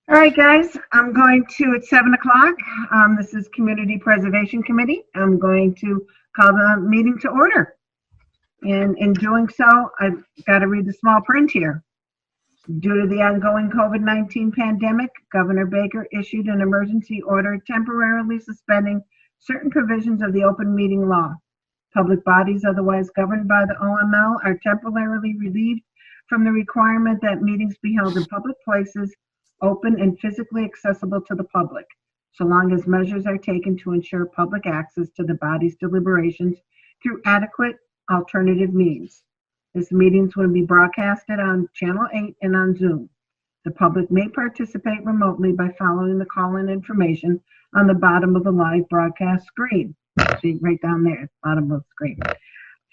All right, guys, I'm going to, at 7 o'clock, this is Community Preservation Committee. I'm going to call the meeting to order. And in doing so, I've got to read the small print here. Due to the ongoing COVID-19 pandemic, Governor Baker issued an emergency order temporarily suspending certain provisions of the open meeting law. Public bodies otherwise governed by the OML are temporarily relieved from the requirement that meetings be held in public places, open and physically accessible to the public, so long as measures are taken to ensure public access to the body's deliberations through adequate alternative means. This meeting will be broadcasted on Channel 8 and on Zoom. The public may participate remotely by following the call-in information on the bottom of the live broadcast screen. See, right down there, bottom of the screen.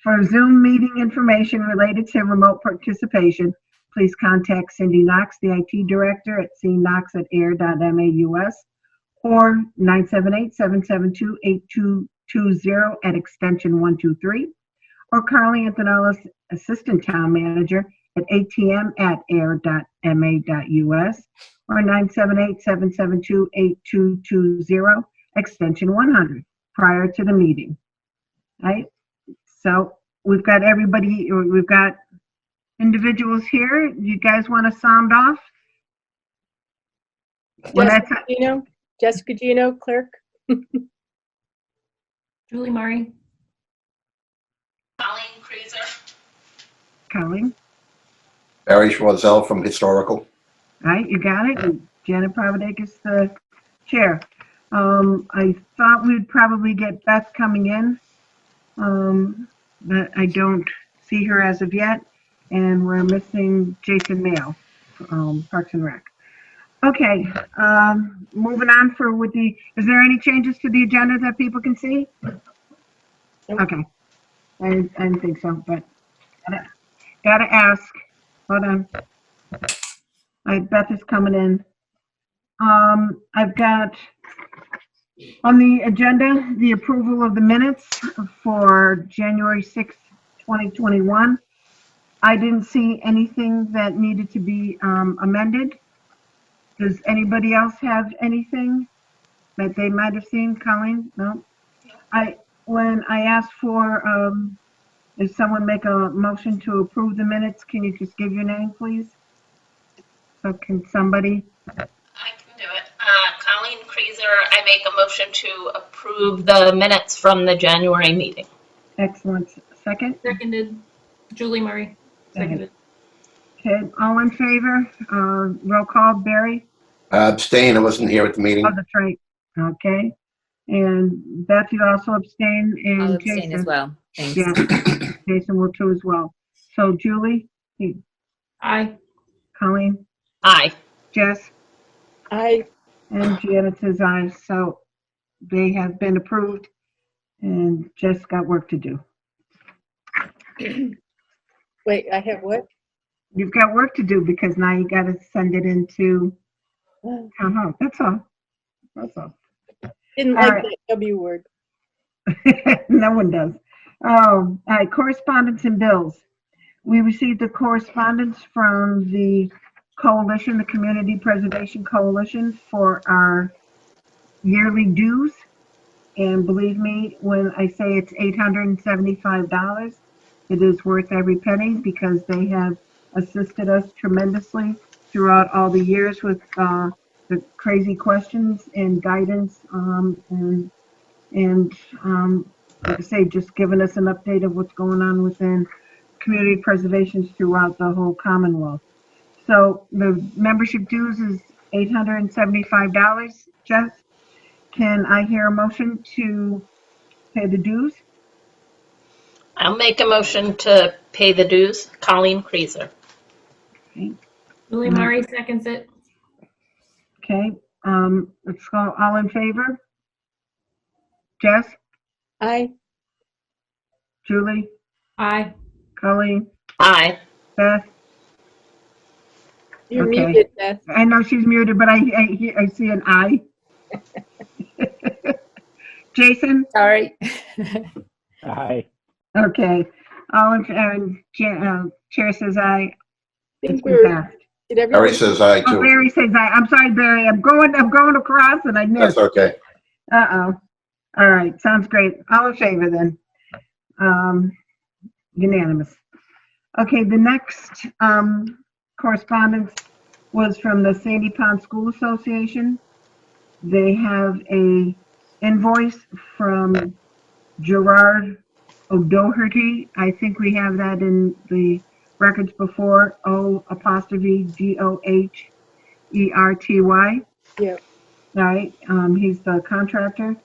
For Zoom meeting information related to remote participation, please contact Cindy Knox, the IT director, at cknox@ayer.maus or 978-772-8220 at extension 123, or Carly Antonellis, assistant town manager, at atm@ayer.ma.us or 978-772-8220 extension 100 prior to the meeting. Right? So we've got everybody, we've got individuals here. You guys want to sound off? Jessica Gino, clerk. Julie Murray. Colleen Creaser. Colleen? Barry Schwarzel from Historical. All right, you got it. And Janet Provodakis, the chair. I thought we'd probably get Beth coming in, but I don't see her as of yet. And we're missing Jason Mayo, Parks and Rec. Okay, moving on is there any changes to the agenda that people can see? Okay, I didn't think so, but gotta ask. Hold on. Beth is coming in. I've got on the agenda the approval of the minutes for January 6th, 2021. I didn't see anything that needed to be amended. Does anybody else have anything that they might have seen? Colleen? No? When I asked for, if someone make a motion to approve the minutes, can you just give your name, please? So can somebody? I can do it. Colleen Creaser, I make a motion to approve the minutes from the January meeting. Excellent. Second? Seconded. Julie Murray. Seconded. Okay, all in favor? Roll call. Barry? Abstain, I wasn't here at the meeting. Oh, that's right. Okay. And Beth, you also abstain, and I'll Jason. abstain as well. Thanks. Yeah, Jason will too as well. So Julie? Aye. Colleen? Aye. Jess? Aye. And Janet says aye. So they have been approved, and Jess got work to do. Wait, I have what? You've got work to do because now you got to send it into town hall. That's all. That's all. Didn't All like right. that W word. No one does. All right, correspondence and bills. We received the correspondence from the coalition, the Community Preservation Coalition, for our yearly dues. And believe me, when I say it's $875, it is worth every penny because they have assisted us tremendously throughout all the years with the crazy questions and guidance, like I say, just giving us an update of what's going on within community preservations throughout the whole Commonwealth. So the membership dues is $875. Jess, can I hear a motion to pay the dues? I'll make a motion to pay the dues. Colleen Creaser. Okay. Julie Murray seconds it. Okay, let's go. All in favor? Jess? Aye. Julie? Aye. Colleen? Aye. Beth? You're Okay. muted, Beth. I know she's muted, but I see an aye. Jason? Sorry. Aye. Okay. All in favor? Chair says aye. I It's think been we're passed. Did everyone? Barry says aye Oh, too. Barry says aye. I'm sorry, Barry. I'm going across and I That's missed. okay. Uh-oh. All right, sounds great. All in favor then. Unanimous. Okay, the next correspondence was from the Sandy Pond School Association. They have a invoice from Gerard O'Doherty. I think we have that in the records before. O''Doherty. Yeah. All right, he's the contractor.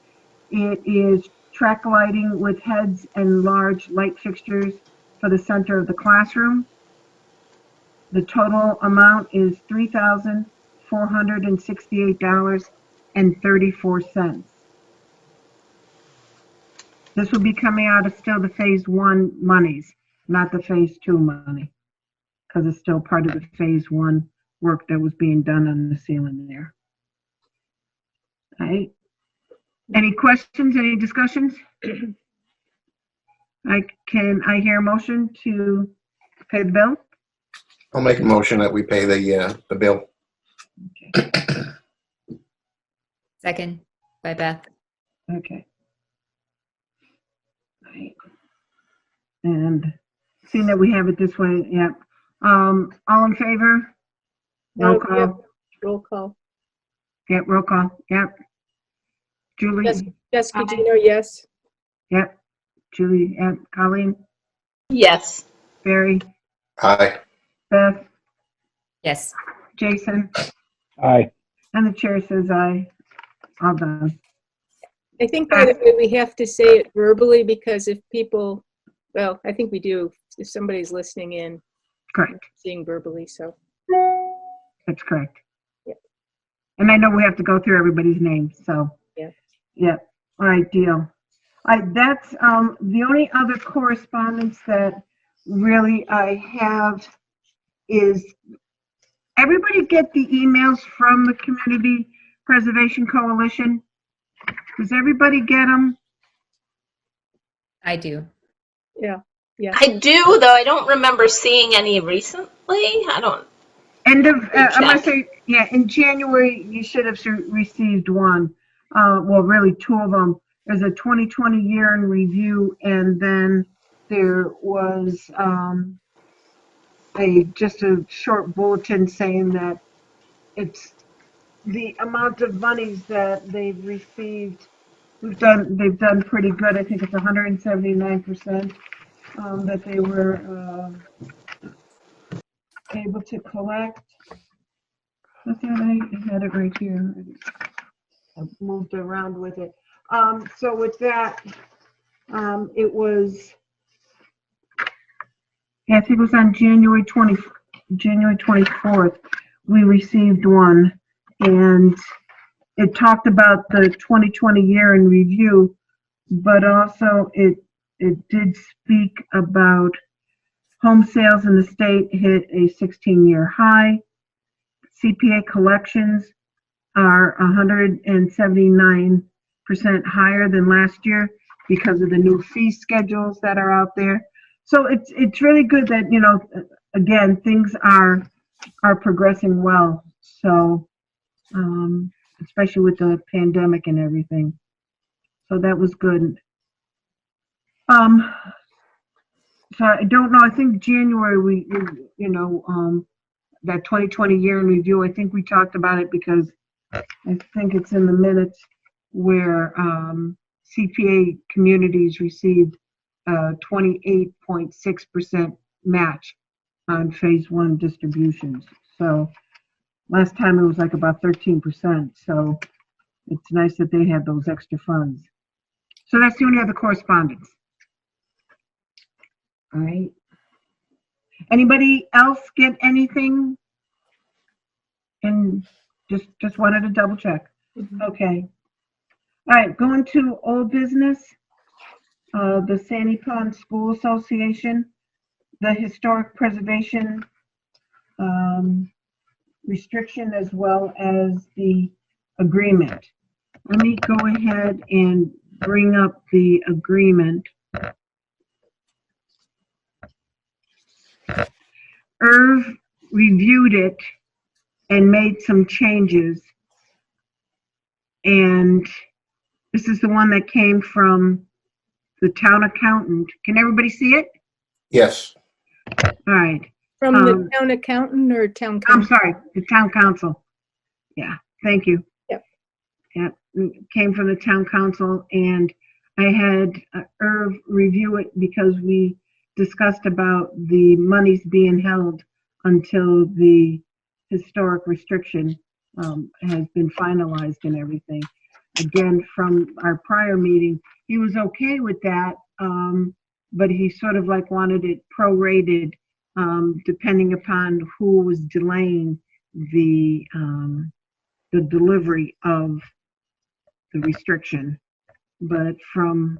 It is track lighting with heads and large light fixtures for the center of the classroom. The total amount is $3,468.34. This will be coming out of still the phase 1 monies, not the phase 2 money, because it's still part of the phase 1 work that was being done on the ceiling there. All right. Any questions, any discussions? Can I hear a motion to pay the bill? I'll make a motion that we pay the bill. Second by Beth. Okay. All right. And seeing that we have it this way, yeah. All in favor? Roll No, call. yep. Roll call. Yep, roll call. Yep. Julie? Yes, Jessica Aye. Gino, yes. Yep. Julie, yep. Colleen? Yes. Barry? Aye. Beth? Yes. Jason? Aye. And the chair says aye. All done. I think, by the way, we have to say it verbally because if people, well, I think we do, if somebody's listening in, Correct. seeing verbally, so. That's correct. Yep. And I know we have to go through everybody's names, so. Yeah. Yep. All right, deal. That's the only other correspondence that really I have is, everybody get the emails from the Community Preservation Coalition? Does everybody get them? I do. Yeah. I do, though I don't remember seeing any recently. I don't. End of, I'm gonna Check. say, yeah, in January, you should have received one. Well, really two of them. There's a 2020 year in review, and then there was just a short bulletin saying that it's the amount of monies that they've received. They've done pretty good. I think it's 179% that they were able to collect. I thought I had it right here. I moved around with it. So with that, it was, yeah, I think it was on January 24th, we received one, and it talked about the 2020 year in review, but also it did speak about home sales in the state hit a 16-year high. CPA collections are 179% higher than last year because of the new fee schedules that are out there. So it's really good that, you know, again, things are progressing well. So, especially with the pandemic and everything. So that was good. So I don't know, I think January we you know, that 2020 year in review, I think we talked about it because I think it's in the minutes where CPA communities received 28.6% match on phase 1 distributions. So last time it was like about 13%. So it's nice that they had those extra funds. So that's the only other correspondence. All right. Anybody else get anything? And just wanted to double check. Okay. All right, going to old business. The Sandy Pond School Association, the historic preservation restriction, as well as the agreement. Let me go ahead and bring up the agreement. Irv reviewed it and made some changes. And this is the one that came from the town accountant. Can everybody see it? Yes. All right. From the Um, town accountant or town I'm council? sorry, the town council. Yeah, thank you. Yep. Yeah, it came from the town council, and I had Irv review it because we discussed about the monies being held until the historic restriction has been finalized and everything. Again, from our prior meeting, he was okay with that, but he sort of like wanted it prorated depending upon who was delaying the delivery of the restriction. But from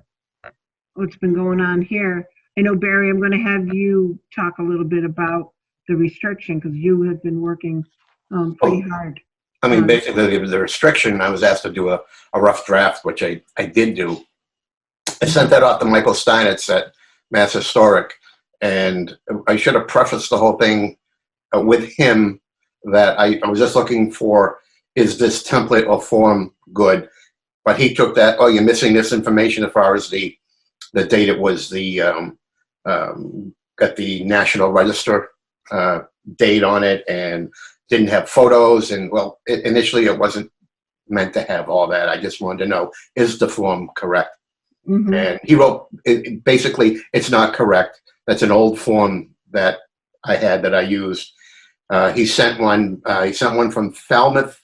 what's been going on here, I know, Barry, I'm going to have you talk a little bit about the restriction because you have been working pretty hard. I mean, basically, the restriction, I was asked to do a rough draft, which I did do. I sent that off to Michael Steinitz at Mass Historic, and I should have prefaced the whole thing with him that I was just looking for, is this template or form good? But he took that, oh, you're missing this information as far as the date it was got the National Register date on it and didn't have photos. And well, initially it wasn't meant to have all that. I just wanted to know, is the form correct? Mhm. And he wrote, basically, it's not correct. That's an old form that I had that I used. He sent one from Falmouth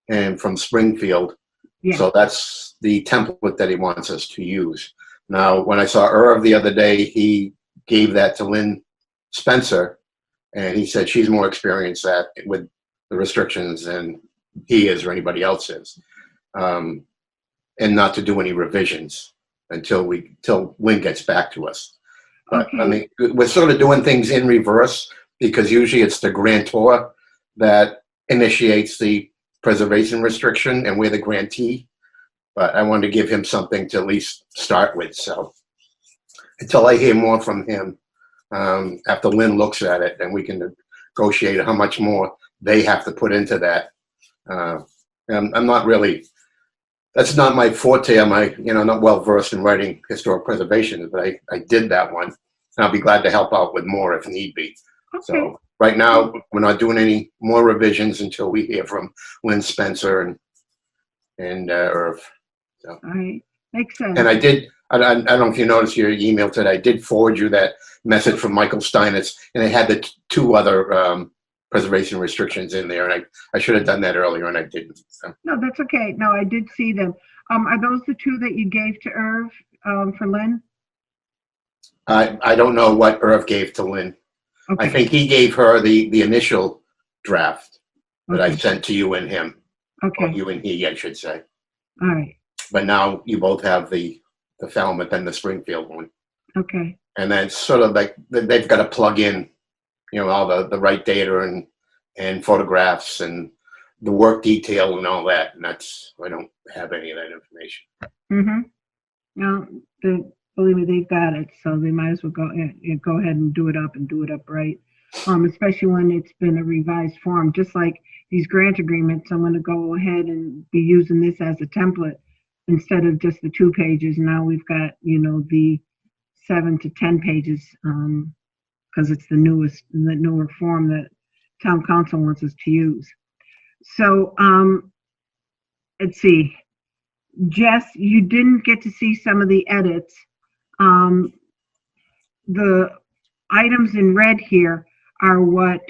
and from Springfield. Yeah. So that's the template that he wants us to use. Now, when I saw Irv the other day, he gave that to Lynn Spencer, and he said she's more experienced with the restrictions than he is or anybody else is, and not to do any revisions until Lynn gets back to us. But Okay. I mean, we're sort of doing things in reverse because usually it's the grantor that initiates the preservation restriction and we're the grantee. But I wanted to give him something to at least start with. So until I hear more from him, after Lynn looks at it, then we can negotiate how much more they have to put into that. I'm not really, that's not my forte. I'm not well versed in writing historic preservation, but I did that one. And I'll be glad to help out with more if need be. Okay. So right now, we're not doing any more revisions until we hear from Lynn Spencer and Irv. So. All right. Makes sense. And I don't know if you noticed your email today, I did forward you that message from Michael Steinitz, and it had the two other preservation restrictions in there, and I should have done that earlier, and I didn't. So. No, that's okay. No, I did see them. Are those the two that you gave to Irv for Lynn? I don't know what Irv gave to Lynn. Okay. I think he gave her the initial draft that I Okay. sent to you and him, or Okay. you and he, I should say. All right. But now you both have the Falmouth and the Springfield one. Okay. And then sort of like they've got to plug in, all the right data and photographs and the work detail and all that. And I don't have any of that information. Mm-hmm. No, believe me, they've got it, so they might as well go ahead and do it up right. Especially when it's been a revised form, just like these grant agreements. I'm going to go ahead and be using this as a template instead of just the 2 pages. Now we've got, the 7 to 10 pages, because it's the newer form that town council wants us to use. So, let's see. Jess, you didn't get to see some of the edits. The items in red here are what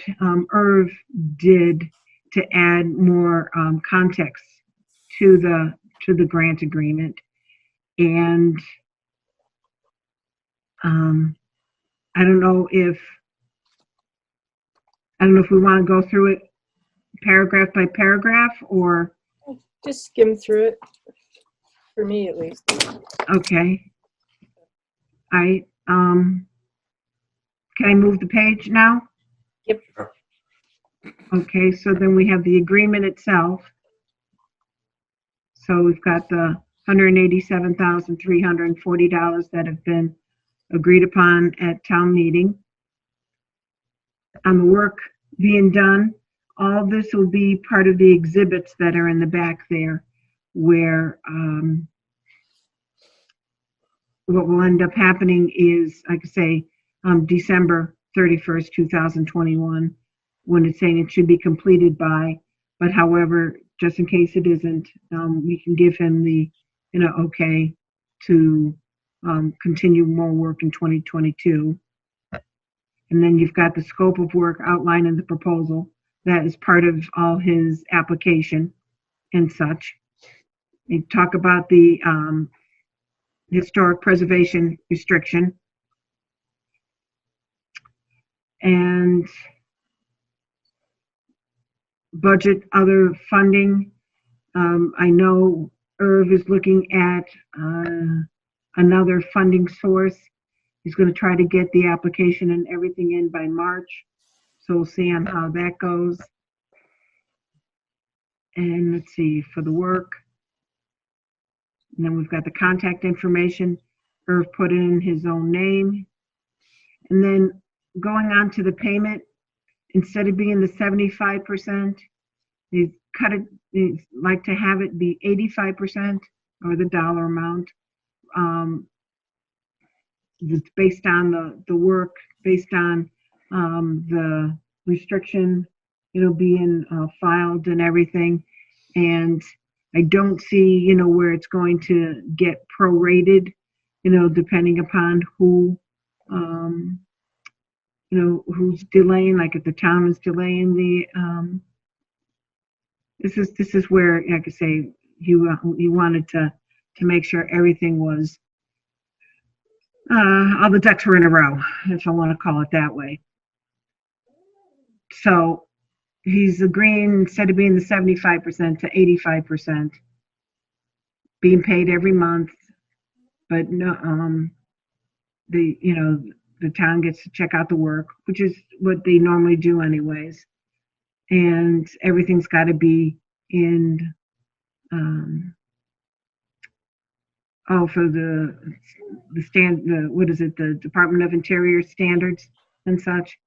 Irv did to add more context to the grant agreement. And I don't know if we want to go through it paragraph by paragraph or. Just skim through it, for me at least. Okay. Can I move the page now? Yep. Okay, so then we have the agreement itself. So we've got the $187,340 that have been agreed upon at town meeting. On the work being done all this will be part of the exhibits that are in the back there, where what will end up happening is, like I say, December 31st, 2021, when it's saying it should be completed by, but however, just in case it isn't, we can give him the, okay to continue more work in 2022. And then you've got the scope of work outlined in the proposal. That is part of all his application and such. They talk about the historic preservation restriction. And budget other funding. I know Irv is looking at another funding source. He's going to try to get the application and everything in by March. So we'll see on how that goes. And let's see, for the work. And then we've got the contact information. Irv put in his own name. And then going on to the payment, instead of being the 75%, they cut it, they like to have it be 85%, or the dollar amount. It's based on the work, based on the restriction, being filed and everything. And I don't see, where it's going to get prorated, depending upon who, who's delaying, like if the town is delaying the, this is where, like I say, you wanted to make sure everything was, all the ducks were in a row, if I want to call it that way. So he's agreeing, instead of being the 75% to 85%, being paid every month, but no, the town gets to check out the work, which is what they normally do anyways. And everything's got to be in, for the what is it, the Department of Interior standards and such.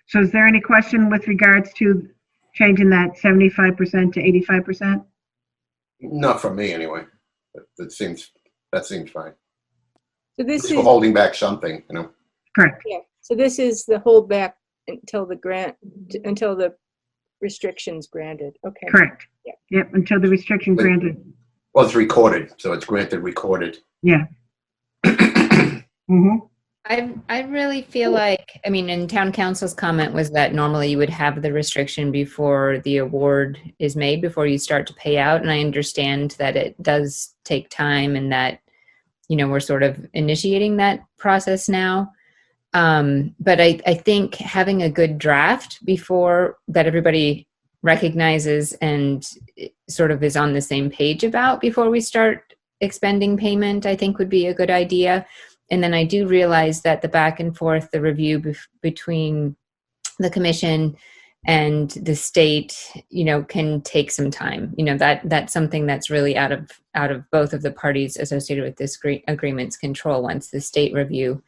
So is there any question with regards to changing that 75% to 85%? Not from me anyway. That seems fine. So this We're is, holding back something, Correct. yeah, so this is the holdback until until the restrictions granted. Okay. Correct. Yeah. Yep, until the restriction Wait. granted. Well, it's recorded, so it's granted recorded. Yeah. Mm-hmm. I really feel like, and town council's comment was that normally you would have the restriction before the award is made, before you start to pay out. And I understand that it does take time and that, we're sort of initiating that process now. But I think having a good draft before that everybody recognizes and sort of is on the same page about before we start expending payment, I think would be a good idea. And then I do realize that the back and forth, the review between the commission and the state, can take some time. That's something that's really out of both of the parties associated with this agreement's control once the state review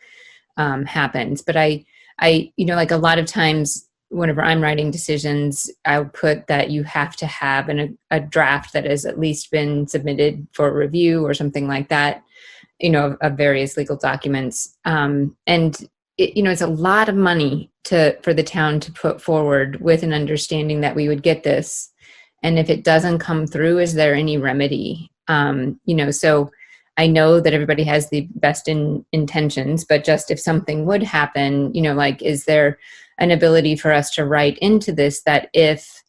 happens. But I like a lot of times whenever I'm writing decisions, I'll put that you have to have a draft that has at least been submitted for review or something like that, of various legal documents. And it's a lot of money for the town to put forward with an understanding that we would get this. And if it doesn't come through, is there any remedy? So I know that everybody has the best intentions, but just if something would happen, is there an ability for us to write into this that if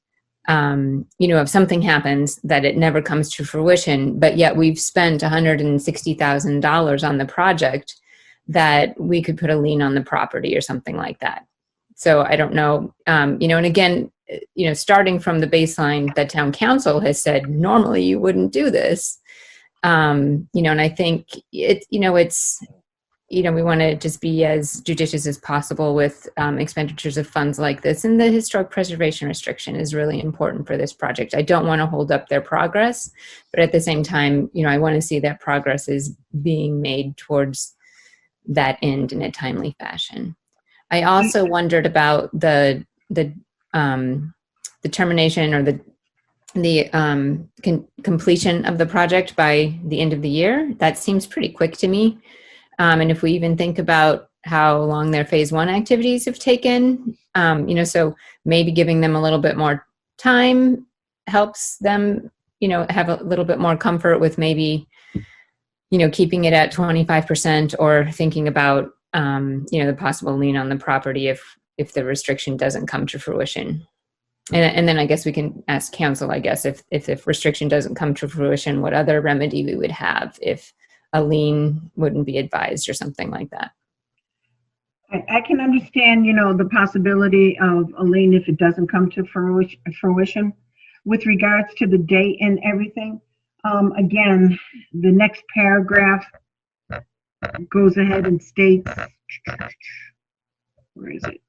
something happens, that it never comes to fruition, but yet we've spent $160,000 on the project, that we could put a lien on the property or something like that. So I don't know, and again, starting from the baseline that town council has said, normally you wouldn't do this. And I think we want to just be as judicious as possible with expenditures of funds like this. And the historic preservation restriction is really important for this project. I don't want to hold up their progress, but at the same time, I want to see that progress is being made towards that end in a timely fashion. I also wondered about the determination or the completion of the project by the end of the year. That seems pretty quick to me. And if we even think about how long their phase one activities have taken, so maybe giving them a little bit more time helps them, have a little bit more comfort with maybe, keeping it at 25% or thinking about, the possible lien on the property if the restriction doesn't come to fruition. And then I guess we can ask council, I guess, if the restriction doesn't come to fruition, what other remedy we would have if a lien wouldn't be advised or something like that. I can understand, the possibility of a lien if it doesn't come to fruition. With regards to the date and everything, again, the next paragraph goes ahead and states, where is it?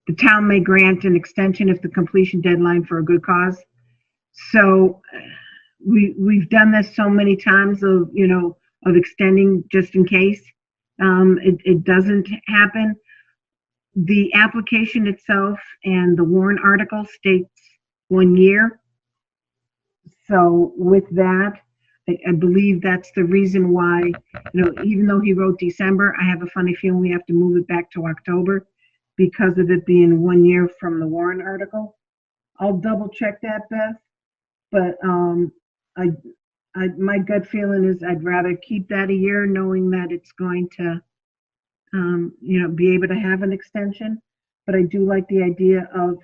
The town may grant an extension if the completion deadline for a good cause. So we've done this so many times of extending just in case it doesn't happen. The application itself and the warrant article states 1 year. So with that, I believe that's the reason why, even though he wrote December, I have a funny feeling we have to move it back to October because of it being 1 year from the warrant article. I'll double check that, Beth, but my gut feeling is I'd rather keep that a year knowing that it's going to, be able to have an extension. But I do like the idea of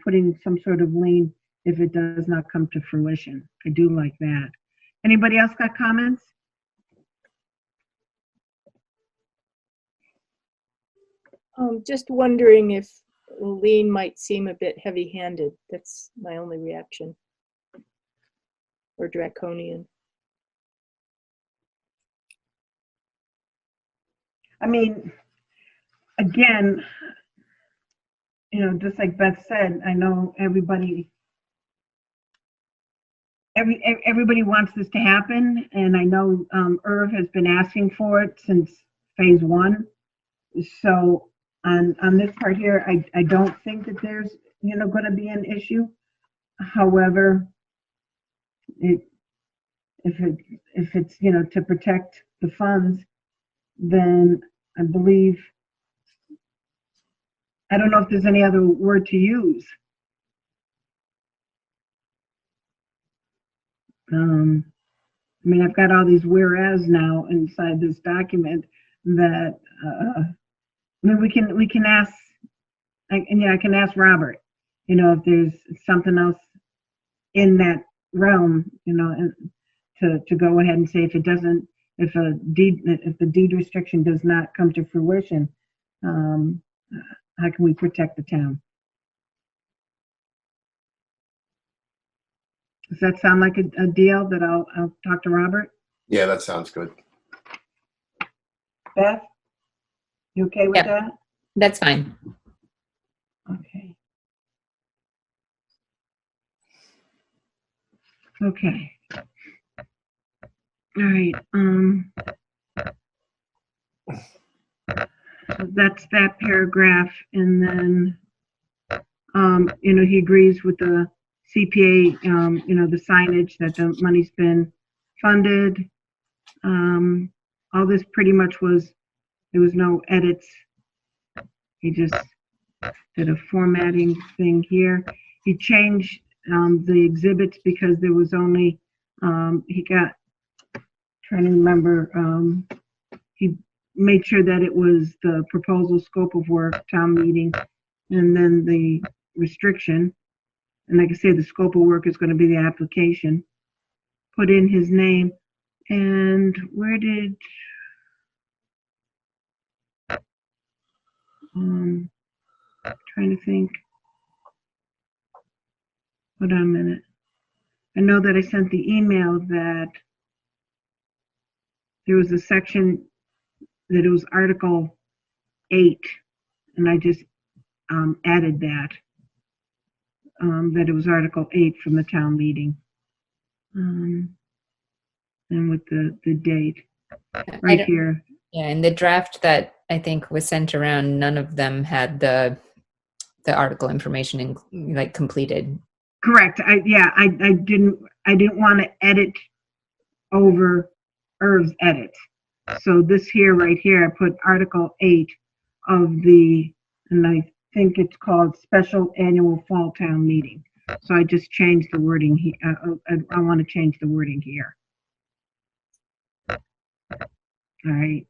putting some sort of lien if it does not come to fruition. I do like that. Anybody else got comments? Just wondering if a lien might seem a bit heavy-handed. That's my only reaction. Or draconian. I mean, again, just like Beth said, I know everybody wants this to happen, and I know Irv has been asking for it since phase one. So on this part here, I don't think that there's going to be an issue. However, if it's to protect the funds, then I believe, I don't know if there's any other word to use. I've got all these whereas now inside this document that, we can ask, I can ask Robert, if there's something else in that realm, and to go ahead and say if the deed restriction does not come to fruition, how can we protect the town? Does that sound like a deal that I'll talk to Robert? Yeah, that sounds good. Beth, you okay with Yep. that? That's fine. Okay. Okay. All right. So that's that paragraph, and then he agrees with the CPA, the signage that the money's been funded. All this pretty much there was no edits. He just did a formatting thing here. He changed the exhibits because there was only, trying to remember, he made sure that it was the proposal scope of work, town meeting, and then the restriction. And like I say, the scope of work is going to be the application. Put in his name. And where did, trying to think. Hold on a minute. I know that I sent the email that there was a section that it was Article 8, and I just added that it was Article 8 from the town meeting. And with the date right here. Yeah, and the draft that I think was sent around, none of them had the article information like completed. Correct. I didn't want to edit over Irv's edit. So this here, right here, I put Article 8 of and I think it's called Special Annual Fall Town Meeting. So I just changed the wording here. I want to change the wording here. All right.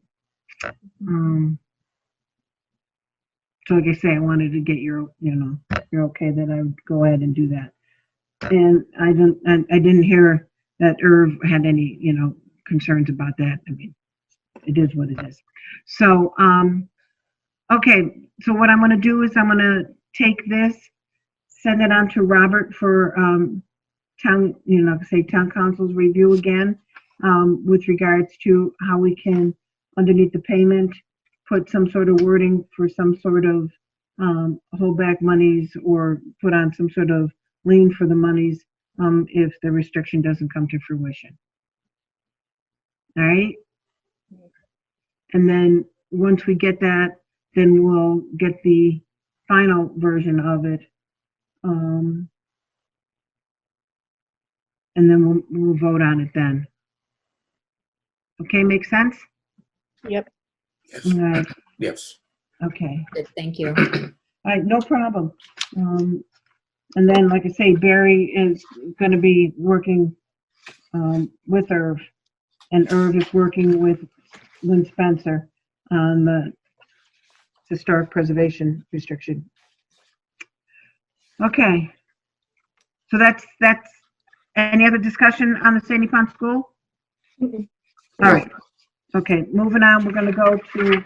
So like I say, I wanted to get you're okay that I would go ahead and do that. And I didn't hear that Irv had any, concerns about that. I mean, it is what it is. So, okay. So what I'm going to do is I'm going to take this, send it on to Robert for town council's review again, with regards to how we can, underneath the payment, put some sort of wording for some sort of hold back monies, or put on some sort of lien for the monies if the restriction doesn't come to fruition. All right. And then once we get that, then we'll get the final version of it. And then we'll vote on it then. Okay, makes sense? Yep. Yes. All right. Yes. Okay. Good, thank you. All right, no problem. And then, like I say, Barry is going to be working with Irv, and Irv is working with Lynn Spencer on the historic preservation restriction. Okay. So that's any other discussion on the Sandy Pond School? Mhm. All right. Okay, moving on, we're going to go to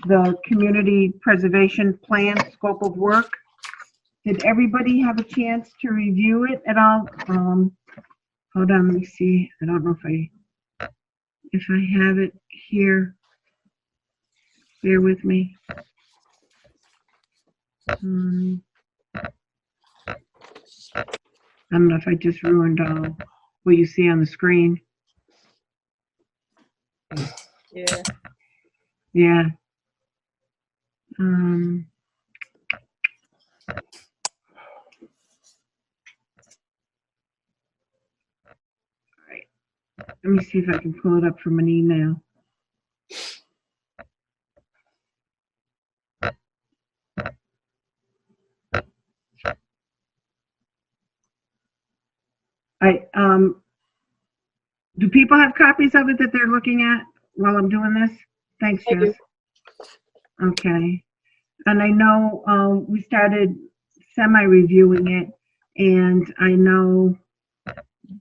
the community preservation plan scope of work. Did everybody have a chance to review it at all? Hold on, let me see. I don't know if I have it here. Bear with me. I don't know if I just ruined all what you see on the screen. Yeah. Yeah. Let me see if I can pull it up from an email. Do people have copies of it that they're looking at while I'm doing this? Thanks, I do. Jess. Okay. And I know we started semi-reviewing it, and I know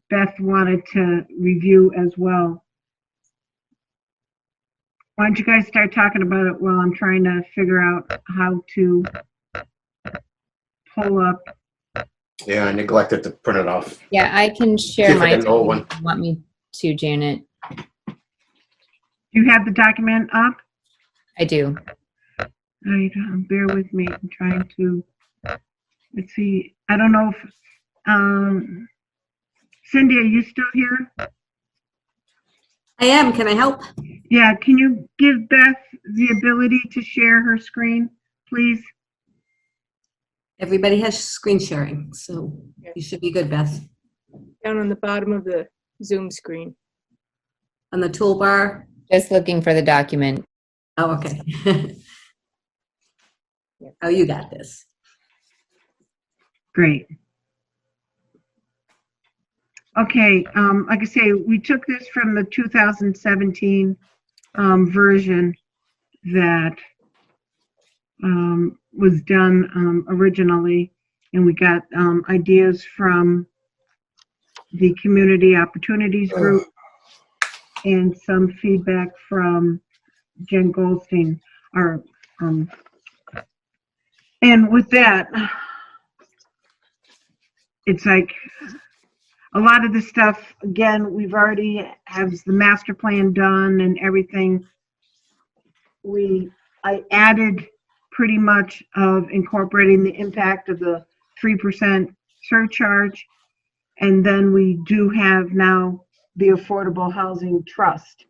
Beth wanted to review as well. Why don't you guys start talking about it while I'm trying to figure out how to pull up. Yeah, I neglected to print it off. Yeah, I can See share if I my. can know one. If you want me to, Janet? Do you have the document up? I do. All right, bear with me. I'm trying to, let's see. I don't know if, Cindy, are you still here? I am. Can I help? Yeah, can you give Beth the ability to share her screen, please? Everybody has screen sharing, so you should be good, Beth. Down on the bottom of the Zoom screen. On the toolbar. Just looking for the document. Oh, okay. Oh, you got this. Great. Okay, like I say, we took this from the 2017 version that was done originally, and we got ideas from the Community Opportunities Group and some feedback from Jen Goldstein. And with that, it's like a lot of the stuff, again, we've already have the master plan done and everything. I added pretty much of incorporating the impact of the 3% surcharge. And then we do have now the Affordable Housing Trust.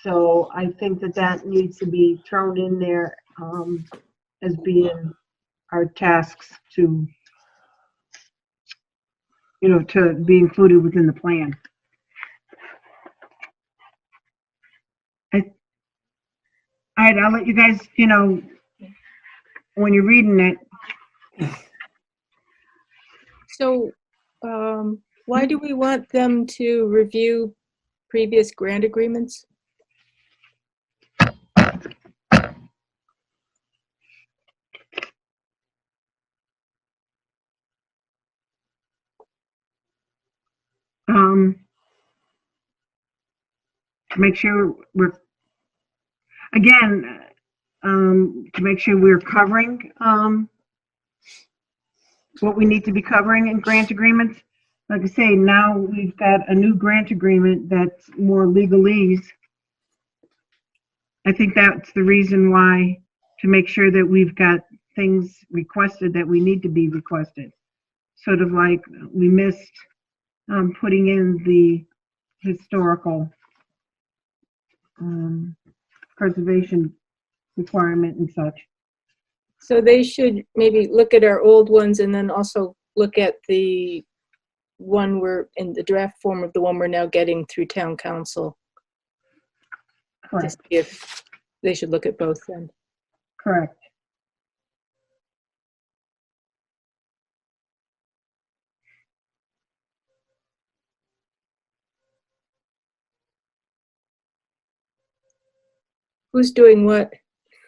So I think that that needs to be thrown in there as being our tasks to, to be included within the plan. All right, I'll let you guys, when you're reading it. So, why do we want them to review previous grant agreements? To make sure to make sure we're covering, what we need to be covering in grant agreements. Like I say, now we've got a new grant agreement that's more legalese. I think that's the reason why, to make sure that we've got things requested that we need to be requested. Sort of like we missed putting in the historical preservation requirement and such. So they should maybe look at our old ones and then also look at the one we're in the draft form of the one we're now getting through town council. To Correct. see if they should look at both then. Correct. Who's doing what?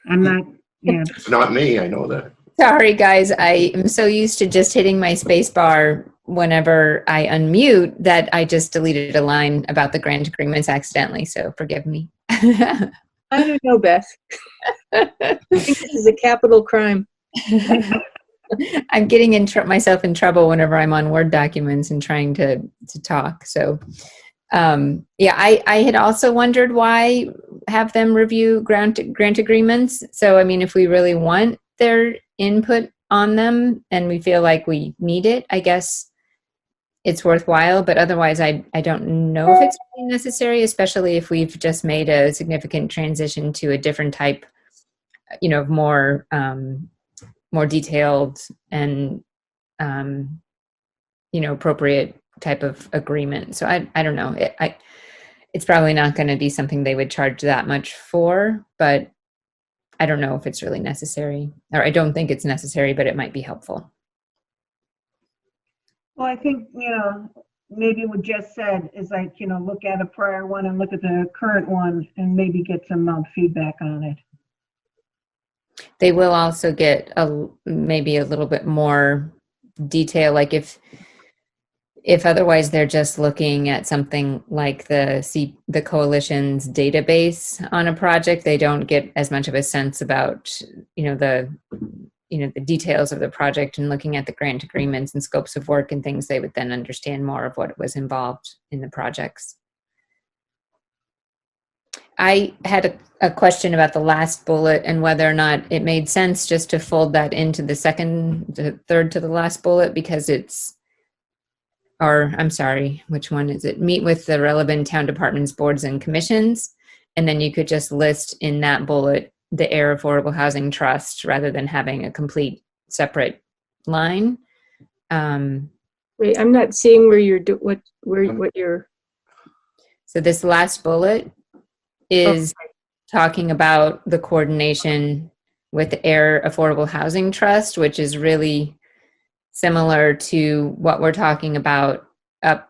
I'm not, yeah. It's not me, I know that. Sorry, guys. I am so used to just hitting my space bar whenever I unmute that I just deleted a line about the grant agreements accidentally. So forgive me. I don't know, Beth. I think this is a capital crime. I'm getting myself in trouble whenever I'm on Word documents and trying to talk. So, yeah, I had also wondered why have them review grant agreements. So, I mean, if we really want their input on them and we feel like we need it, I guess it's worthwhile. But otherwise, I don't know if it's really necessary, especially if we've just made a significant transition to a different type, more detailed and appropriate type of agreement. So I don't know. It's probably not going to be something they would charge that much for, but I don't know if it's really necessary, or I don't think it's necessary, but it might be helpful. Well, I think, maybe what Jess said is like, look at a prior one and look at the current one and maybe get some feedback on it. They will also get maybe a little bit more detail, like if otherwise they're just looking at something like the coalition's database on a project, they don't get as much of a sense about the details of the project, and looking at the grant agreements and scopes of work and things, they would then understand more of what was involved in the projects. I had a question about the last bullet and whether or not it made sense just to fold that into the third to the last bullet, because I'm sorry, which one is it? Meet with the relevant town departments, boards, and commissions. And then you could just list in that bullet the Ayer Affordable Housing Trust rather than having a complete separate line. Wait, I'm not seeing where you're what you're. So this last bullet is talking about the coordination with the Ayer Affordable Housing Trust, which is really similar to what we're talking about up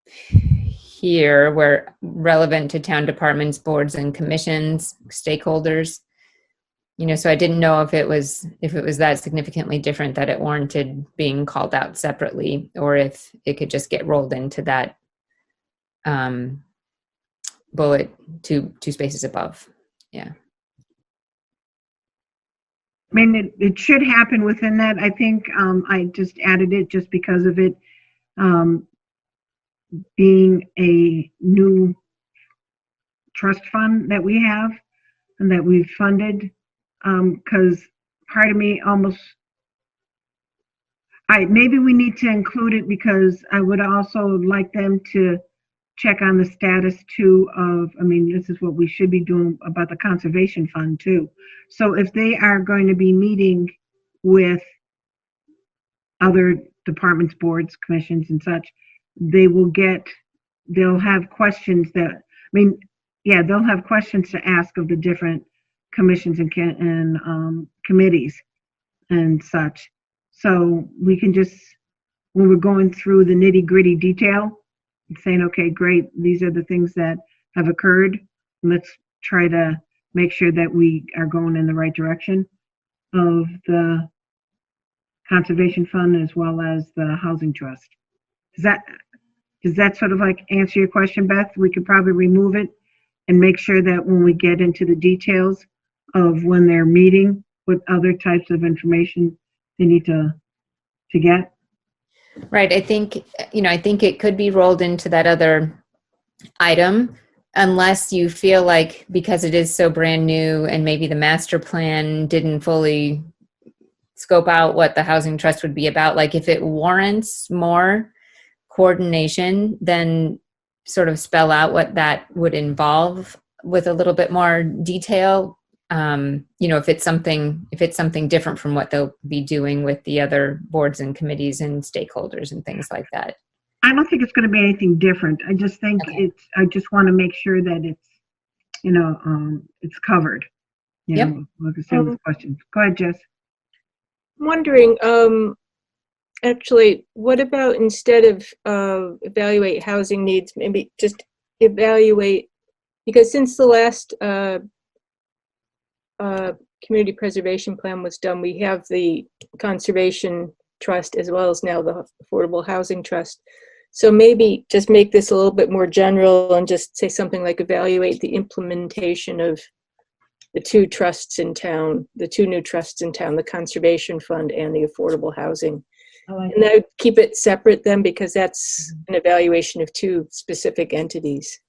here, where relevant to town departments, boards, and commissions, stakeholders. So I didn't know if it was that significantly different that it warranted being called out separately, or if it could just get rolled into that bullet two spaces above. Yeah. I mean, it should happen within that. I think I just added it just because of it being a new trust fund that we have and that we've funded. Because part of me maybe we need to include it, because I would also like them to check on the status too of, I mean, this is what we should be doing about the conservation fund too. So if they are going to be meeting with other departments, boards, commissions and such, they'll have questions that, I mean, yeah, they'll have questions to ask of the different commissions and committees and such. So we can just, when we're going through the nitty gritty detail, saying, okay, great, these are the things that have occurred. Let's try to make sure that we are going in the right direction of the conservation fund as well as the housing trust. Does that sort of like answer your question, Beth? We could probably remove it and make sure that when we get into the details of when they're meeting, what other types of information they need to get. Right. I think it could be rolled into that other item unless you feel like, because it is so brand new and maybe the master plan didn't fully scope out what the housing trust would be about. Like if it warrants more coordination, then sort of spell out what that would involve with a little bit more detail. If it's something different from what they'll be doing with the other boards and committees and stakeholders and things like that. I don't think it's going to be anything different. I just think Okay. I just want to make sure that it's, it's covered. Yep. Like I said, with questions. Go ahead, Jess. I'm wondering, actually, what about instead of evaluate housing needs, maybe just evaluate, because since the last community preservation plan was done, we have the conservation trust as well as now the affordable housing trust. So maybe just make this a little bit more general and just say something like evaluate the implementation of the two trusts in town, the two new trusts in town, the conservation fund and the affordable housing. And I would keep it separate then, because that's an evaluation of two specific entities.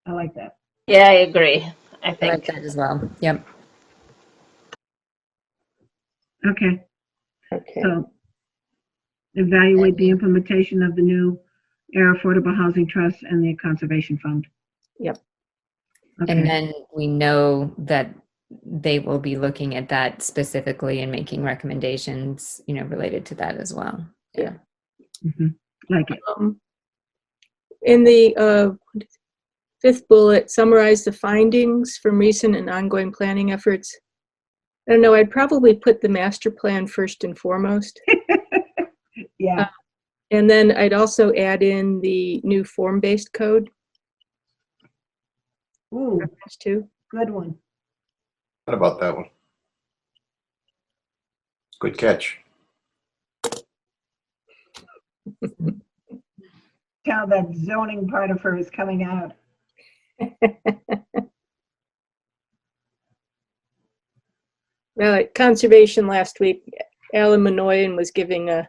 I like that. Yeah, I agree. I I like think. that as well. Yep. Okay. Okay. So evaluate the implementation of the new Air Affordable Housing Trust and the Conservation Fund. Yep. Okay. And then we know that they will be looking at that specifically and making recommendations, related to that as well. Yeah. Like it. In the fifth bullet, summarize the findings from recent and ongoing planning efforts. I don't know, I'd probably put the master plan first and foremost. Yeah. And then I'd also add in the new form-based code. Ooh, Too. good one. What about that one? Good catch. Tell that zoning part of her is coming out. Well, at conservation last week, Alan Minoyan was giving a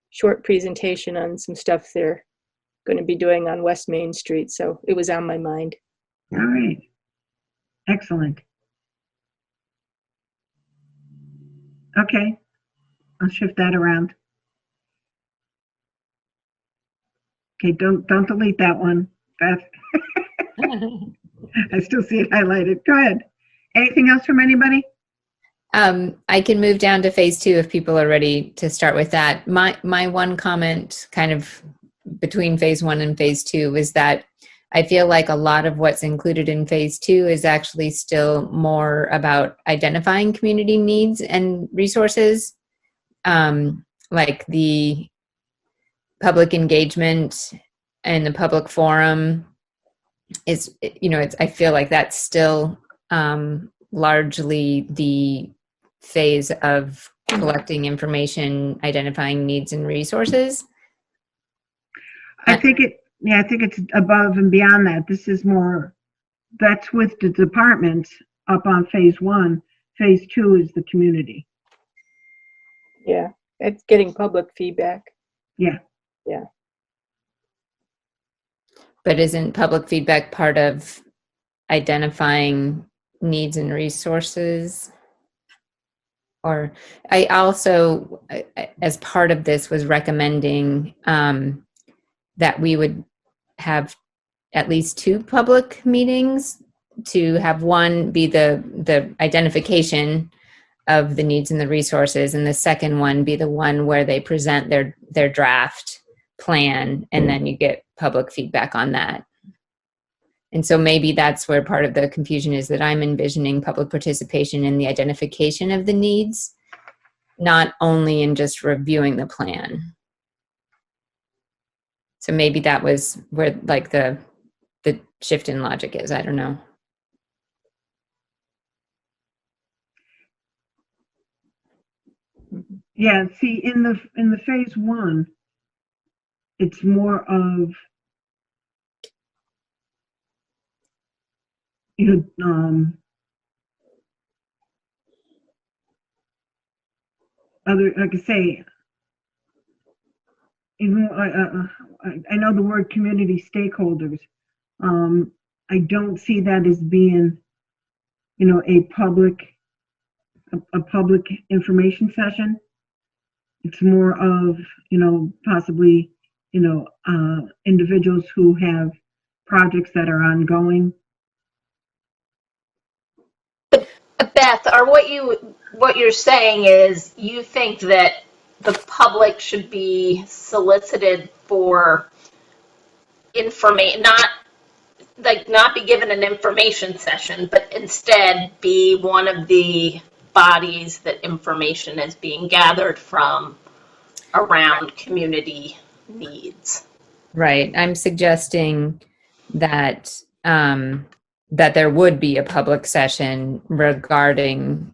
short presentation on some stuff they're going to be doing on West Main Street, so it was on my mind. All right. Excellent. Okay. I'll shift that around. Okay, don't delete that one, Beth. I still see it highlighted. Go ahead. Anything else from anybody? I can move down to phase 2 if people are ready to start with that. My one comment kind of between phase 1 and phase 2 is that I feel like a lot of what's included in phase 2 is actually still more about identifying community needs and resources, like the public engagement and the public forum is, I feel like that's still largely the phase of collecting information, identifying needs and resources. I think it's above and beyond that. This is more, that's with the departments up on phase 1. Phase 2 is the community. Yeah, it's getting public feedback. Yeah. Yeah. But isn't public feedback part of identifying needs and resources? Or I also, as part of this, was recommending that we would have at least 2 public meetings, to have one be the identification of the needs and the resources, and the second one be the one where they present their draft plan, and then you get public feedback on that. And so maybe that's where part of the confusion is, that I'm envisioning public participation in the identification of the needs, not only in just reviewing the plan. So maybe that was where like the shift in logic is. I don't know. Yeah, see, in the phase one, it's more of, other, like I say, even, I know the word community stakeholders. I don't see that as being, a public information session. It's more of, possibly, individuals who have projects that are ongoing. Beth, or what you're saying is you think that the public should be solicited for information, not be given an information session, but instead be one of the bodies that information is being gathered from around community needs. Right. I'm suggesting that that there would be a public session regarding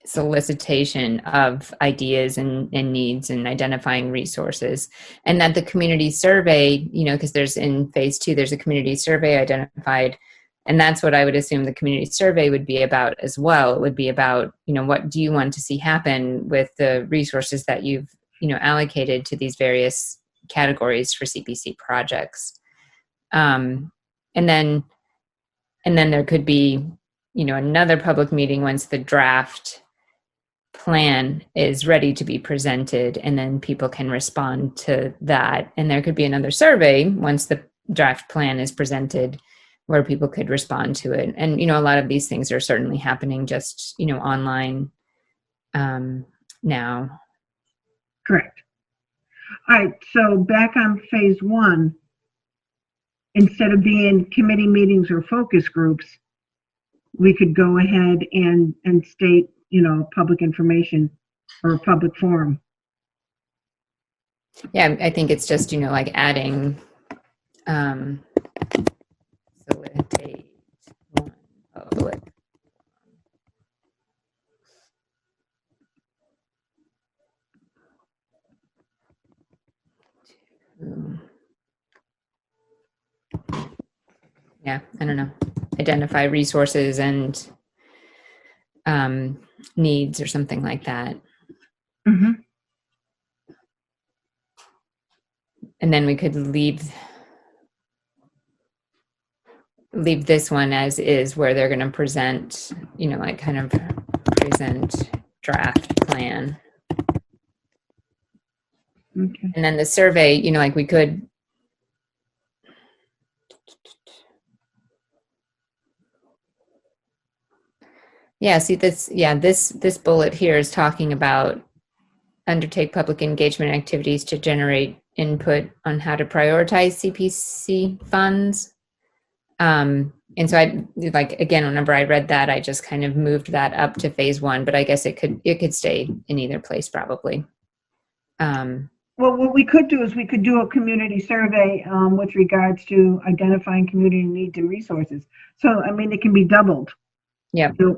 solicitation of ideas and needs and identifying resources, and that the community survey, because there's in phase 2, there's a community survey identified, and that's what I would assume the community survey would be about as well. It would be about, what do you want to see happen with the resources that you've, allocated to these various categories for CPC projects. And then there could be, another public meeting once the draft plan is ready to be presented, and then people can respond to that. And there could be another survey once the draft plan is presented, where people could respond to it. And, a lot of these things are certainly happening just, online now. Correct. All right, so back on phase 1, instead of being committee meetings or focus groups, we could go ahead and state, public information or a public forum. Yeah, I think it's just, like adding facilitate one public. Yeah, I don't know. Identify resources and needs or something like that. Mm-hmm. And then we could leave this one as is, where they're going to present, kind of present draft plan. Okay. And then the survey, we could, see this, this bullet here is talking about undertake public engagement activities to generate input on how to prioritize CPC funds. And so again, whenever I read that, I just kind of moved that up to phase 1, but I guess it could stay in either place probably. Well, what we could do is we could do a community survey with regards to identifying community needs and resources. So, it can be doubled. Yeah. So,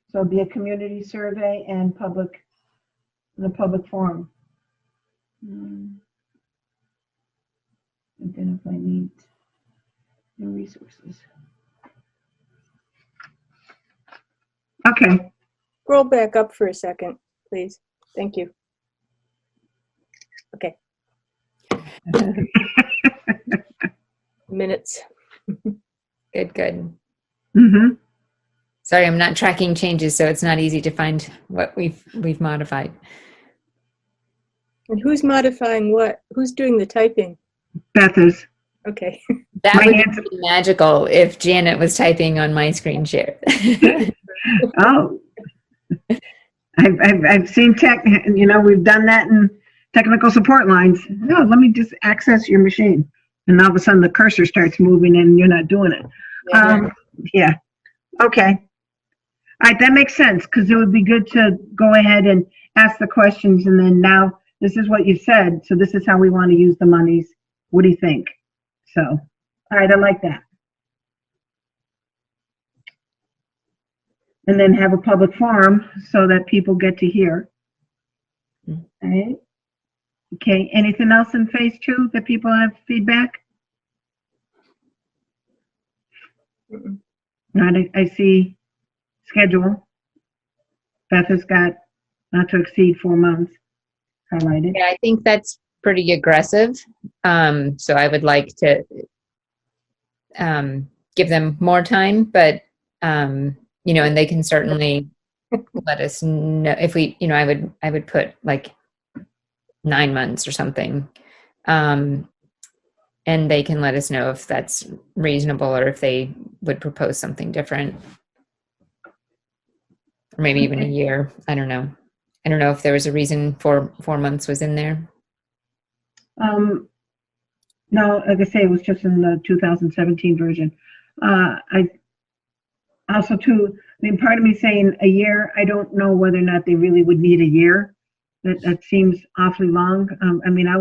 So it'll be a community survey and the public forum. Identify needs and resources. Okay. Scroll back up for a second, please. Thank you. Okay. minutes. Good, good. Mm-hmm. Sorry, I'm not tracking changes, so it's not easy to find what we've modified. And who's modifying what? Who's doing the typing? Beth is. Okay. That My would hands- be magical if Janet was typing on my screen share. Oh. I've seen tech, we've done that in technical support lines. No, let me just access your machine. And all of a sudden the cursor starts moving and you're not doing it. Yeah. Okay. All right, that makes sense because it would be good to go ahead and ask the questions and then now this is what you said. So this is how we want to use the monies. What do you think? So, all right, I like that. And then have a public forum so that people get to hear. All right. Okay, anything else in phase 2 that people have feedback? Mm-mm. Right, I see schedule. Beth has got not to exceed 4 months highlighted. Yeah, I think that's pretty aggressive. So I would like to give them more time, but and they can certainly let us know if we, I would put like 9 months or something. And they can let us know if that's reasonable or if they would propose something different. Or maybe even a year. I don't know. I don't know if there was a reason 4 months was in there. No, like I say, it was just in the 2017 version. I also too, part of me saying a year, I don't know whether or not they really would need a year. That seems awfully long. I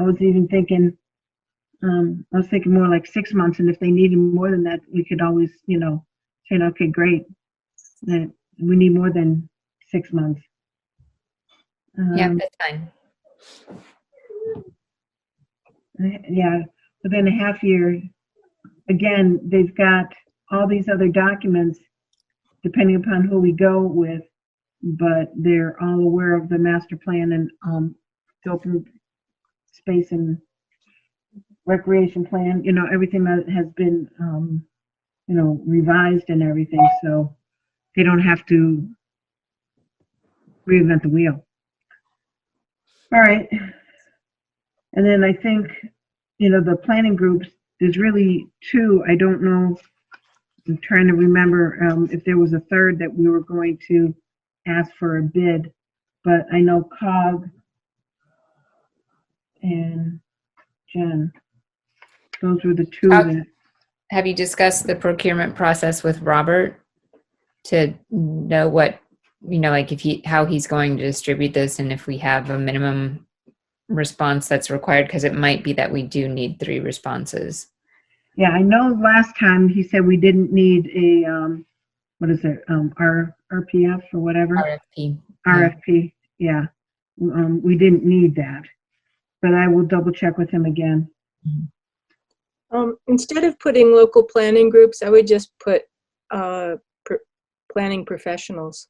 was even thinking, I was thinking more like 6 months, and if they needed more than that, we could always, say, okay, great, that we need more than 6 months. Yeah, that's fine. Yeah, within a half year, again, they've got all these other documents, depending upon who we go with, but they're all aware of the master plan and the open space and recreation plan, everything that has been, revised and everything, so they don't have to reinvent the wheel. All right. And then I think, the planning groups, there's really 2. I don't know. I'm trying to remember if there was a third that we were going to ask for a bid, but I know COG and Jen, those were the 2 that. Have you discussed the procurement process with Robert to know what, like how he's going to distribute this and if we have a minimum response that's required? Because it might be that we do need 3 responses. Yeah, I know last time he said we didn't need a, what is it, RPF or whatever? RFP. RFP, yeah. We didn't need that, but I will double check with him again. Instead of putting local planning groups, I would just put planning professionals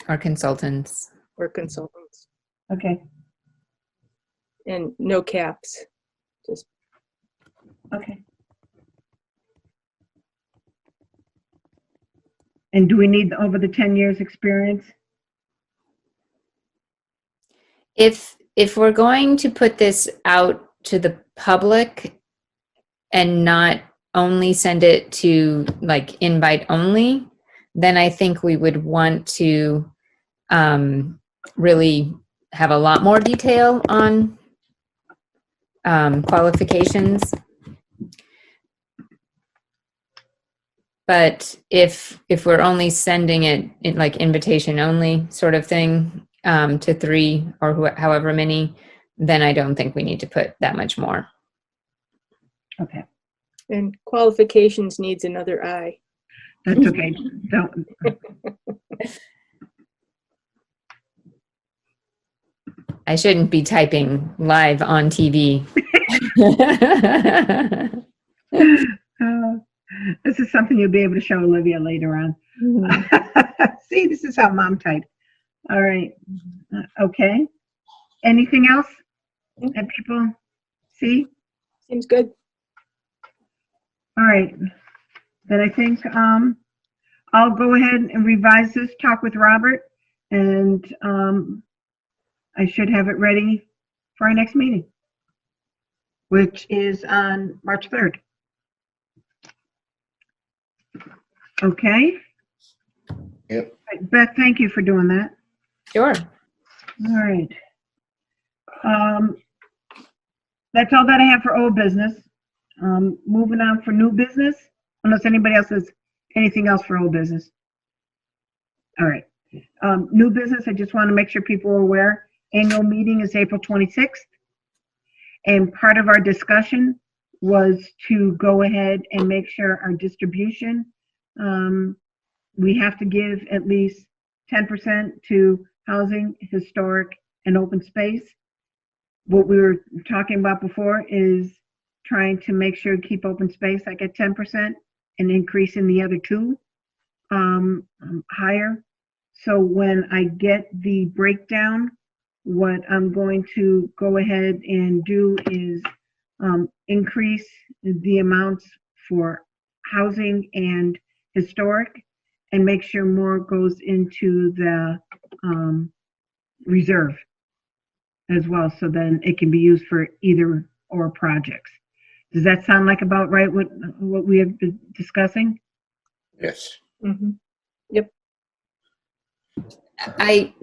Or consultants. or consultants, Okay, and no caps. Just okay. And do we need over the 10 years experience? If we're going to put this out to the public and not only send it to like invite only, then I think we would want to really have a lot more detail on qualifications. But if we're only sending it in like invitation only sort of thing to 3 or however many, then I don't think we need to put that much more. Okay, and qualifications needs another I. that's okay. Don't. I shouldn't be typing live on TV. This is something you'll be able to show Olivia later on. See, this is how mom typed. All right. Okay. Anything else that people See? Seems good. All right. Then I think I'll go ahead and revise this, talk with Robert, and I should have it ready for our next meeting, which is on March 3rd. Okay? Yep. Beth, thank you for doing that. Sure. All right. That's all that I have for old business. Moving on for new business, unless anybody else has anything else for old business. All right. New business, I just want to make sure people are aware. Annual meeting is April 26th. And part of our discussion was to go ahead and make sure our distribution, we have to give at least 10% to housing, historic, and open space. What we were talking about before is trying to make sure to keep open space like at 10% and increasing the other two higher. So when I get the breakdown, what I'm going to go ahead and do is increase the amounts for housing and historic and make sure more goes into the reserve as well, so then it can be used for either or projects. Does that sound like about right, what we have been discussing? Yes. Mm-hmm.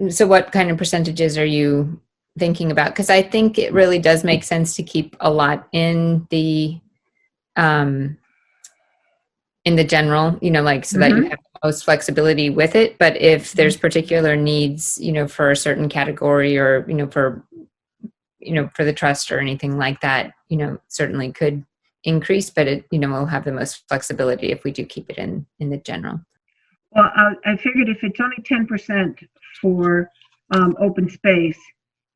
So what kind of percentages are you thinking about? Because I think it really does make sense to keep a lot in the general, like so that you have the most flexibility with it. But if there's particular needs, for a certain category or, for the trust or anything like that, certainly could increase, but it, we'll have the most flexibility if we do keep it in the general. Well, I figured if it's only 10% for open space,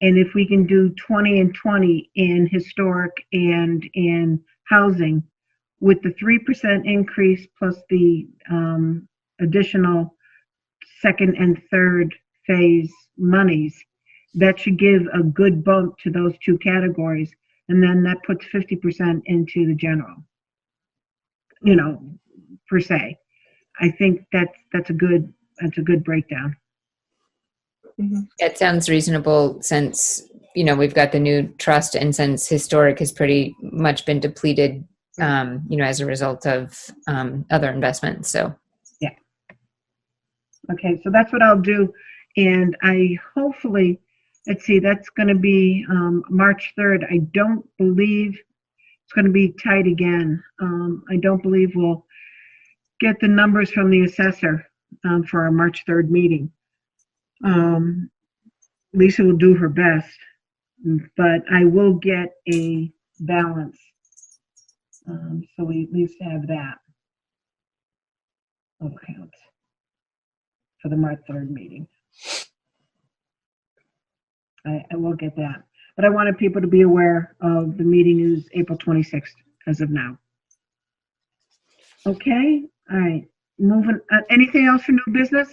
and if we can do 20 and 20 in historic and in housing, with the 3% increase plus the additional second and third phase monies, that should give a good bump to those two categories. And then that puts 50% into the general, per se. I think that's a good breakdown. Mm-hmm. That sounds reasonable since, we've got the new trust and since historic has pretty much been depleted, as a result of other investments. So, yeah. Okay, so that's what I'll do. And I hopefully, let's see, that's going to be March 3rd. I don't believe it's going to be tight again. I don't believe we'll get the numbers from the assessor for our March 3rd meeting. Lisa will do her best, but I will get a balance. So we at least have that. Okay, for the March 3rd meeting. I will get that. But I wanted people to be aware of the meeting is April 26th as of now. Okay, all right. Moving, anything else for new business?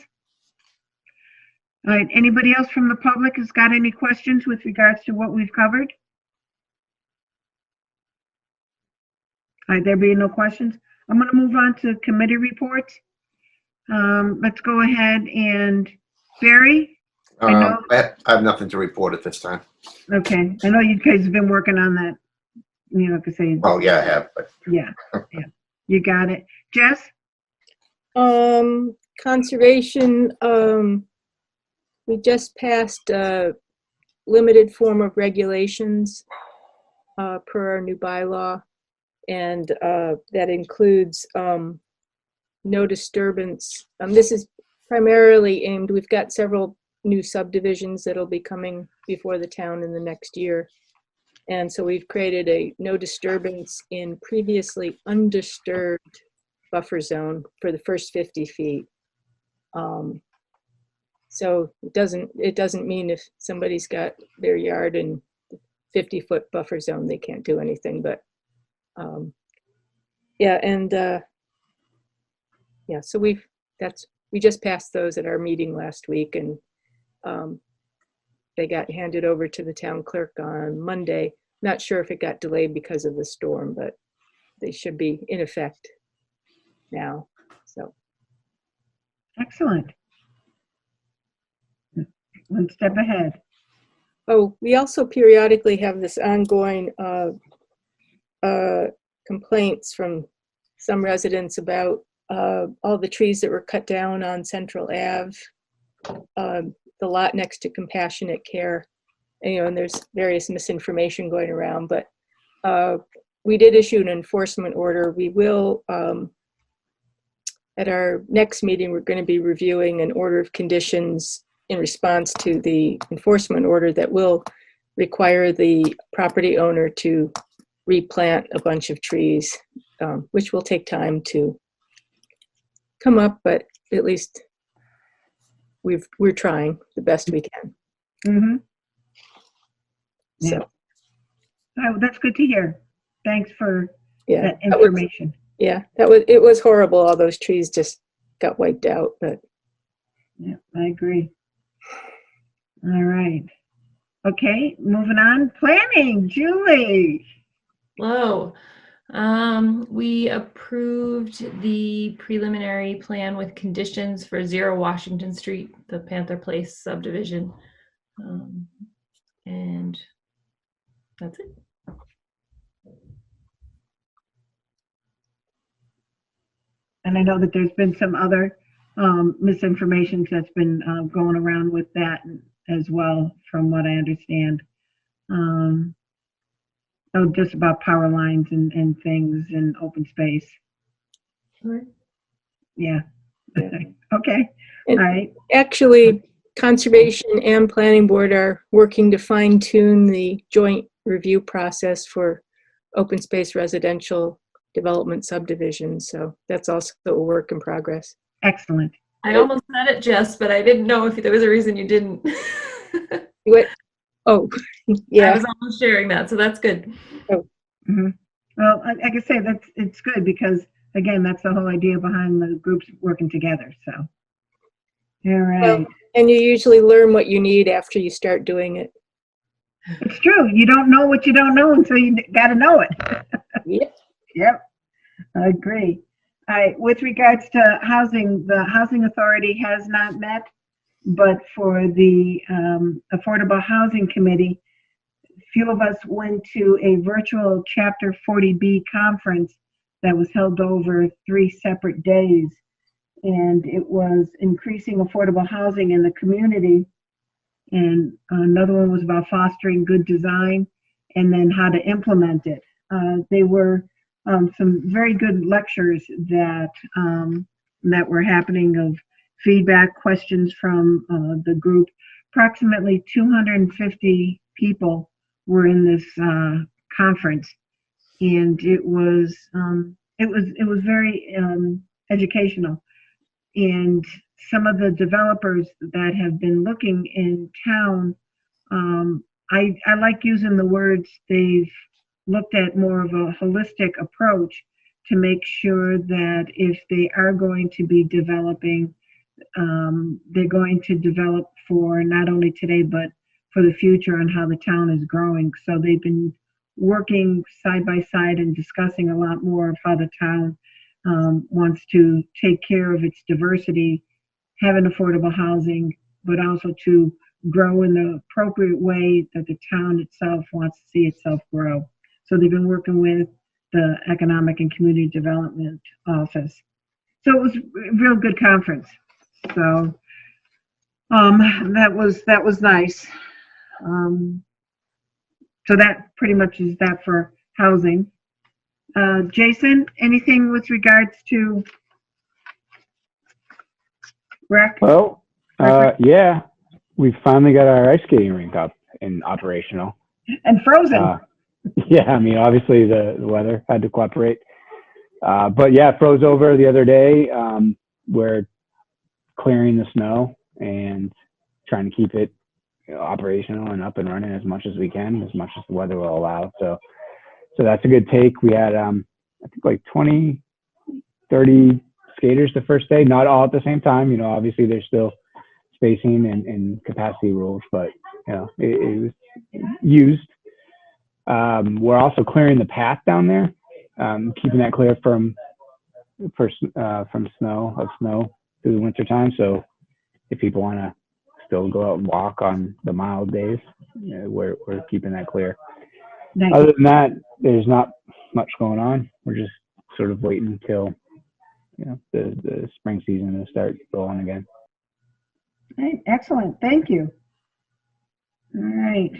All right, anybody else from the public has got any questions with regards to what we've covered? All right, there being no questions, I'm going to move on to committee reports. Let's go ahead and Barry. I have nothing to report at this time. Okay, I know you guys have been working on that. Cause say. Oh yeah, I have. But Yeah, you got it, Jess. Conservation. We just passed a limited form of regulations per our new bylaw, and that includes no disturbance. This is primarily aimed, we've got several new subdivisions that'll be coming before the town in the next year. And so we've created a no disturbance in previously undisturbed buffer zone for the first 50 feet. So it doesn't mean if somebody's got their yard in 50-foot buffer zone, they can't do anything, but yeah. And yeah, so we just passed those at our meeting last week, and they got handed over to the town clerk on Monday. Not sure if it got delayed because of the storm, but they should be in effect now. So, Excellent. One step ahead. oh, we also periodically have this ongoing complaints from some residents about all the trees that were cut down on Central Ave, the lot next to Compassionate Care. And there's various misinformation going around, but we did issue an enforcement order. We will, at our next meeting, we're going to be reviewing an order of conditions in response to the enforcement order that will require the property owner to replant a bunch of trees, which will take time to come up, but at least we're trying the best we can. Mm-hmm. So, Oh, that's good to hear. Thanks for yeah, that information. it was horrible. All those trees just got wiped out, but Yeah, I agree. All right. Okay, moving on. Planning, Julie. Hello. We approved the preliminary plan with conditions for 0 Washington Street, the Panther Place subdivision. And that's it. And I know that there's been some other misinformation that's been going around with that as well, from what I understand. Just about power lines and things in open space. Right. Yeah. Yeah. Okay. And- All right. actually, Conservation and Planning Board are working to fine tune the joint review process for open space residential development subdivisions. So that's also a work in progress. Excellent. I almost said it, Jess, but I didn't know if there was a reason you didn't. What? Oh, I yeah. was almost sharing that, so that's good. Mm-hmm. Well, like I say, it's good because, again, that's the whole idea behind the groups working together. So, all right. Well, and you usually learn what you need after you start doing it. It's true. You don't know what you don't know until you got to know it. Yep. Yep, I agree. All right, with regards to housing, the Housing Authority has not met, but for the Affordable Housing Committee, a few of us went to a virtual Chapter 40B conference that was held over 3 separate days. And it was increasing affordable housing in the community. And another one was about fostering good design and then how to implement it. They were some very good lectures that were happening, of feedback, questions from the group. Approximately 250 people were in this conference, and it was very educational. And some of the developers that have been looking in town, I like using the words, they've looked at more of a holistic approach to make sure that if they are going to be developing, they're going to develop for not only today, but for the future and how the town is growing. So they've been working side by side and discussing a lot more of how the town wants to take care of its diversity, having affordable housing, but also to grow in the appropriate way that the town itself wants to see itself grow. So they've been working with the Economic and Community Development Office. So it was a real good conference. So that was nice. So that pretty much is that for housing. Jason, anything with regards to rec? Well, yeah, we finally got our ice skating rink up and operational. And frozen. Yeah, I mean, obviously the weather had to cooperate. But yeah, it froze over the other day. We're clearing the snow and trying to keep it operational and up and running as much as we can, as much as the weather will allow. So that's a good take. We had, I think, like 20, 30 skaters the first day, not all at the same time. You know, obviously there's still spacing and capacity rules, but, you know, it was used. We're also clearing the path down there, keeping that clear from snow through the winter time. So if people want to still go out and walk on the mild days, we're keeping that clear. Nice. Other than that, there's not much going on. We're just sort of waiting until the spring season to start rolling again. All right, excellent. Thank you. All right.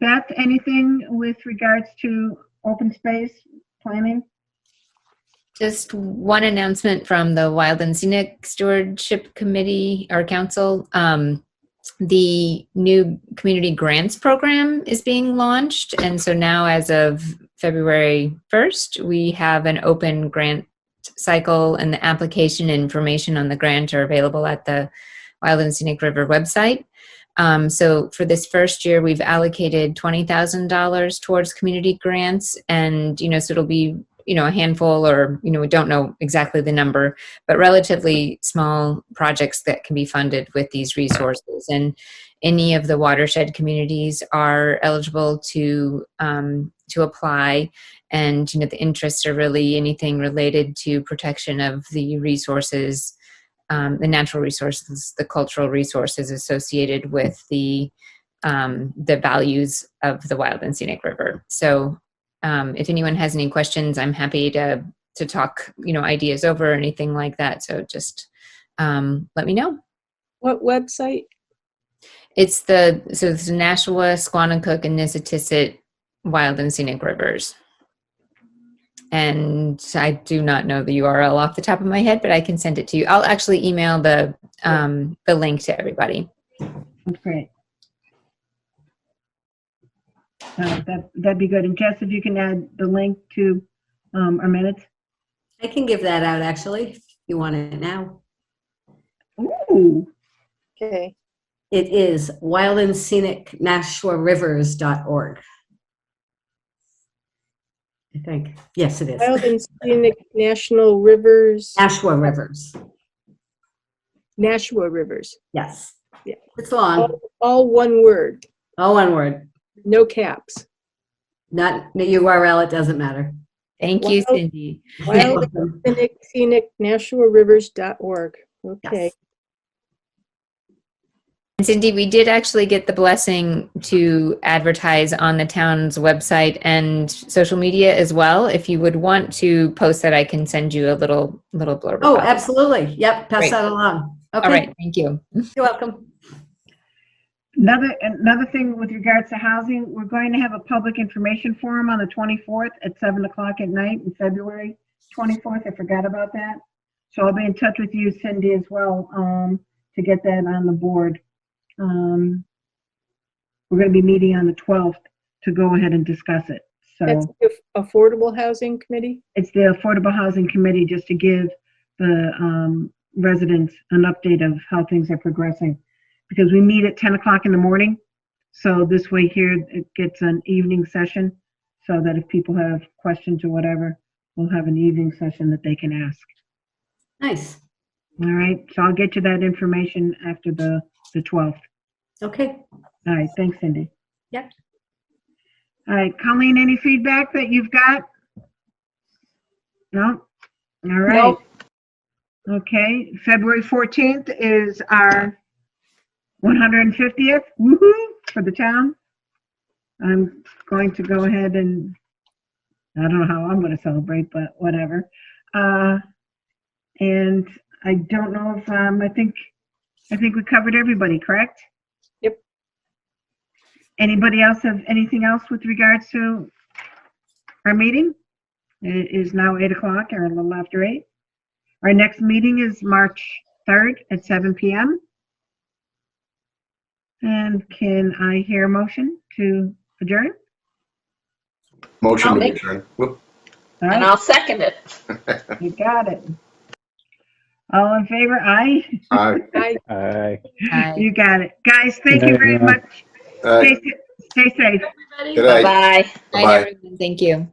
Beth, anything with regards to open space planning? Just one announcement from the Wild and Scenic Stewardship Committee or Council. The new community grants program is being launched. And so now as of February 1st, we have an open grant cycle, and the application information on the grant are available at the Wild and Scenic River website. So for this first year, we've allocated $20,000 towards community grants, and, so it'll be, a handful, or, we don't know exactly the number, but relatively small projects that can be funded with these resources. And any of the watershed communities are eligible to apply. And, the interests are really anything related to protection of the resources, the natural resources, the cultural resources associated with the values of the Wild and Scenic River. So if anyone has any questions, I'm happy to talk, ideas over or anything like that. So just let me know. What website? It's the Nashua, Squannacook, and Nissitissit Wild and Scenic Rivers. And I do not know the URL off the top of my head, but I can send it to you. I'll actually email the link to everybody. That's great. That'd be good. And Jess, if you can add the link to our minutes. I can give that out, actually, if you want it now. Ooh, Okay. It is wildandscenicnashorerivers.org. I think. Yes, it is. Wild and Scenic National Rivers. Nashua Rivers. Nashua Rivers. Yes. Yeah. It's long. All one word. All one word. No caps. Not the URL, it doesn't matter. Thank you, Wild- Cindy. Wild and Scenic NashuaRivers.org. Okay. Yes. And Cindy, we did actually get the blessing to advertise on the town's website and social media as well. If you would want to post that, I can send you a little blurb. Oh, about it. absolutely. Yep. Pass Great. that along. Okay. All right, thank you. You're welcome. another thing with regards to housing, we're going to have a public information forum on the 24th at 7 o'clock at night in February 24th. I forgot about that. So I'll be in touch with you, Cindy, as well, to get that on the board. We're going to be meeting on the 12th to go ahead and discuss it. So That's the Affordable Housing Committee? it's the Affordable Housing Committee, just to give the residents an update of how things are progressing. Because we meet at 10 o'clock in the morning. So this way here, it gets an evening session, so that if people have questions or whatever, we'll have an evening session that they can ask. Nice. All right, so I'll get you that information after the 12th. Okay. All right, thanks, Cindy. Yep. All right, Colleen, any feedback that you've got? No? All right. Nope. Okay, February 14th is our 150th, woohoo, for the town. I'm going to go ahead and, I don't know how I'm going to celebrate, but whatever. And I don't know if, I think we covered everybody, correct? Yep. Anybody else have anything else with regards to our meeting? It is now 8 o'clock, or a little after 8. Our next meeting is March 3rd at 7 p.m. And can I hear a motion to adjourn? Motion I'll to make- adjourn. Whoop. All And right, I'll second it. you got it. All in favor? Aye. I Hi. You got it. Guys, thank you very much. All right. Stay safe. Good night. Bye. Night, Bye-bye. everyone. Thank you.